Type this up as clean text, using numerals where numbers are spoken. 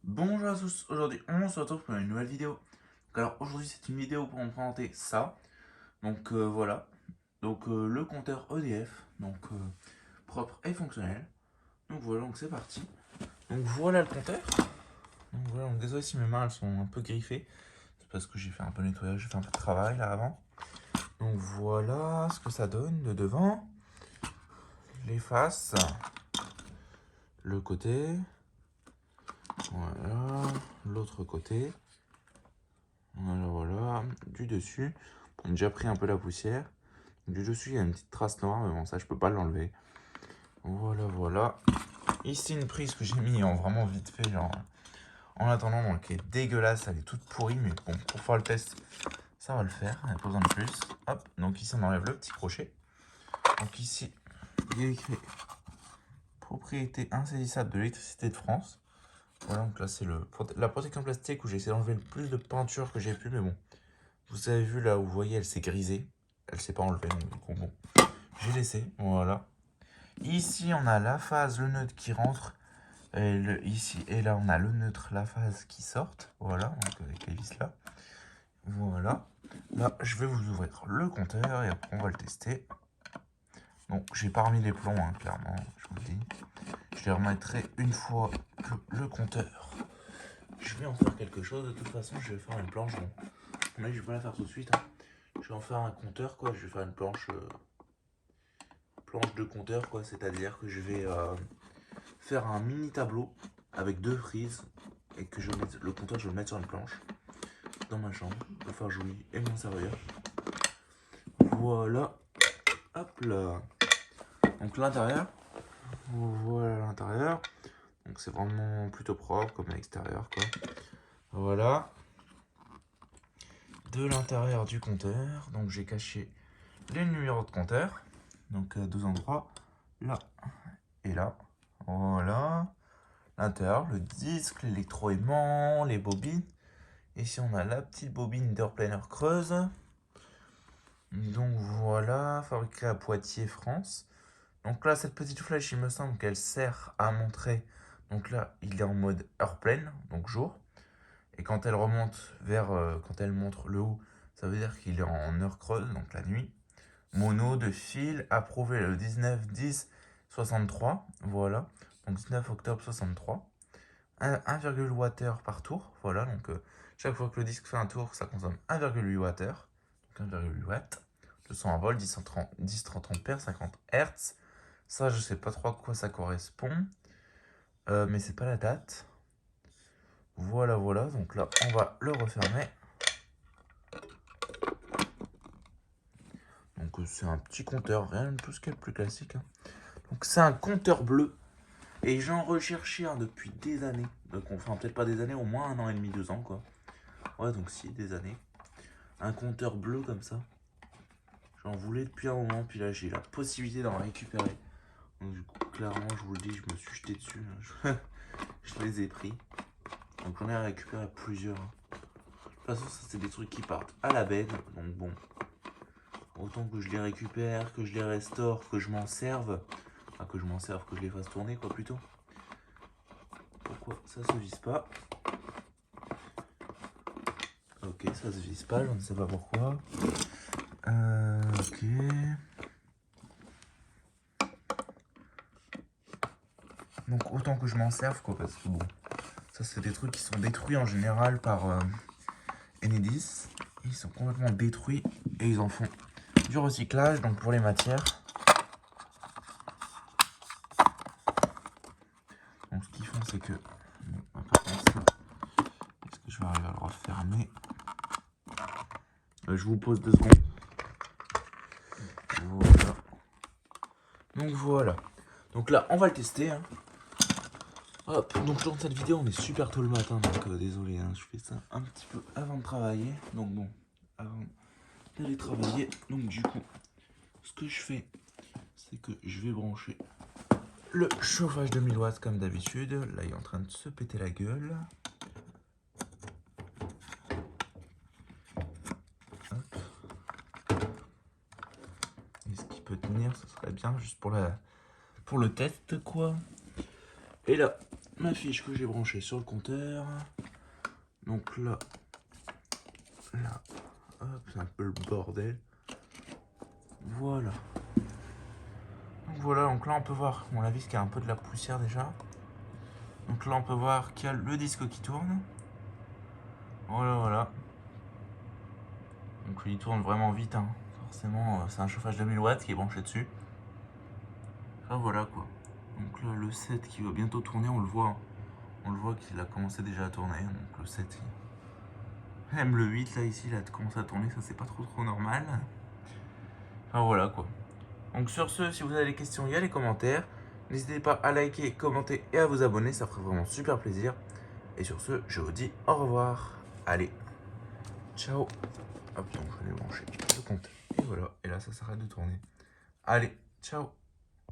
Bonjour à tous, aujourd'hui on se retrouve pour une nouvelle vidéo. Alors aujourd'hui c'est une vidéo pour me présenter ça. Voilà, le compteur EDF, propre et fonctionnel. Donc voilà, donc c'est parti. Donc voilà le compteur. Donc voilà, donc désolé si mes mains elles sont un peu griffées. C'est parce que j'ai fait un peu de nettoyage, j'ai fait un peu de travail là avant. Donc voilà ce que ça donne de devant. Les faces, le côté, voilà, l'autre côté. Voilà, du dessus. On a déjà pris un peu la poussière. Du dessus, il y a une petite trace noire, mais bon, ça, je peux pas l'enlever. Voilà. Ici, une prise que j'ai mis en vraiment vite fait, genre en attendant, donc qui est dégueulasse, elle est toute pourrie, mais bon, pour faire le test, ça va le faire, il n'y a pas besoin de plus. Hop, donc ici, on enlève le petit crochet. Donc ici, il y a écrit propriété insaisissable de l'électricité de France. Voilà, donc là, c'est la protection plastique où j'ai essayé d'enlever le plus de peinture que j'ai pu, mais bon. Vous avez vu là où vous voyez, elle s'est grisée. Elle s'est pas enlevée, donc du coup, bon. J'ai laissé, voilà. Ici, on a la phase, le neutre qui rentre. Ici et là, on a le neutre, la phase qui sort. Voilà, donc avec les vis là. Voilà. Là, je vais vous ouvrir le compteur et après, on va le tester. Donc, j'ai pas remis les plombs, hein, clairement, je vous le dis. Je les remettrai une fois que le compteur. Je vais en faire quelque chose. De toute façon, je vais faire une planche. Bon, mais je vais pas la faire tout de suite. Hein. Je vais en faire un compteur, quoi. Je vais faire une planche de compteur, quoi. C'est-à-dire que je vais faire un mini tableau avec deux frises et que je vais mettre, le compteur, je vais le mettre sur une planche dans ma chambre pour faire joli et m'en servir. Voilà, hop là. Donc l'intérieur, voilà l'intérieur. Donc c'est vraiment plutôt propre comme à l'extérieur, quoi. Voilà. De l'intérieur du compteur, donc j'ai caché les numéros de compteur. Donc à deux endroits, là et là. Voilà. L'intérieur, le disque, l'électroaimant, les bobines. Ici, on a la petite bobine d'Airplaner creuse. Donc voilà, fabriquée à Poitiers, France. Donc là, cette petite flèche, il me semble qu'elle sert à montrer. Donc là, il est en mode heure pleine, donc jour. Et quand elle remonte quand elle montre le haut, ça veut dire qu'il est en heure creuse, donc la nuit. Mono de fil, approuvé le 19-10-63. Voilà, donc 19 octobre 63. 1,8 Wh par tour. Voilà, donc chaque fois que le disque fait un tour, ça consomme 1,8 Wh. Donc 1,8 watts. 200 volts, 10-30 ampères, 50 Hz. Ça, je sais pas trop à quoi ça correspond. Mais c'est pas la date. Voilà. Donc là, on va le refermer. Donc c'est un petit compteur, rien de tout ce qui est le plus classique. Hein. Donc c'est un compteur bleu. Et j'en recherchais un depuis des années. Donc enfin peut-être pas des années, au moins 1 an et demi, 2 ans quoi. Ouais donc si, des années. Un compteur bleu comme ça. J'en voulais depuis un moment, puis là j'ai la possibilité d'en récupérer. Donc du coup, clairement, je vous le dis, je me suis jeté dessus. Je les ai pris. Donc j'en ai récupéré plusieurs. De toute façon, ça c'est des trucs qui partent à la benne. Donc bon, autant que je les récupère, que je les restaure, que je m'en serve. Enfin, que je m'en serve, que je les fasse tourner quoi plutôt. Pourquoi ça se vise pas? Ok, ça se vise pas, je ne sais pas pourquoi. Ok. Donc autant que je m'en serve quoi, parce que bon, ça c'est des trucs qui sont détruits en général par Enedis. Ils sont complètement détruits et ils en font du recyclage, donc pour les matières. Donc ce qu'ils font c'est que... Bon, par contre ça, est-ce que je vais arriver à le refermer? Je vous pose 2 secondes. Voilà. Donc voilà. Donc là on va le tester. Hein. Hop, donc dans cette vidéo on est super tôt le matin, donc désolé, hein, je fais ça un petit peu avant de travailler. Donc bon, avant d'aller travailler, donc du coup, ce que je fais, c'est que je vais brancher le chauffage de 1000 watts comme d'habitude. Là il est en train de se péter la gueule. Hop. Est-ce qu'il peut tenir? Ce serait bien juste pour le test quoi. Et là, ma fiche que j'ai branchée sur le compteur. Donc là, hop, c'est un peu le bordel. Voilà. Donc voilà, donc là on peut voir, bon la vis qui a un peu de la poussière déjà. Donc là on peut voir qu'il y a le disque qui tourne. Voilà, voilà. Donc il tourne vraiment vite, hein. Forcément c'est un chauffage de 1000 watts qui est branché dessus. Enfin voilà quoi. Donc là le 7 qui va bientôt tourner, on le voit. On le voit qu'il a commencé déjà à tourner. Donc le 7, même le 8 là ici, il a commencé à tourner, ça c'est pas trop normal. Enfin voilà quoi. Donc sur ce, si vous avez des questions, il y a les commentaires. N'hésitez pas à liker, commenter et à vous abonner, ça ferait vraiment super plaisir. Et sur ce, je vous dis au revoir. Allez, ciao. Hop, donc je vais brancher le compte. Et voilà, et là ça s'arrête de tourner. Allez, ciao.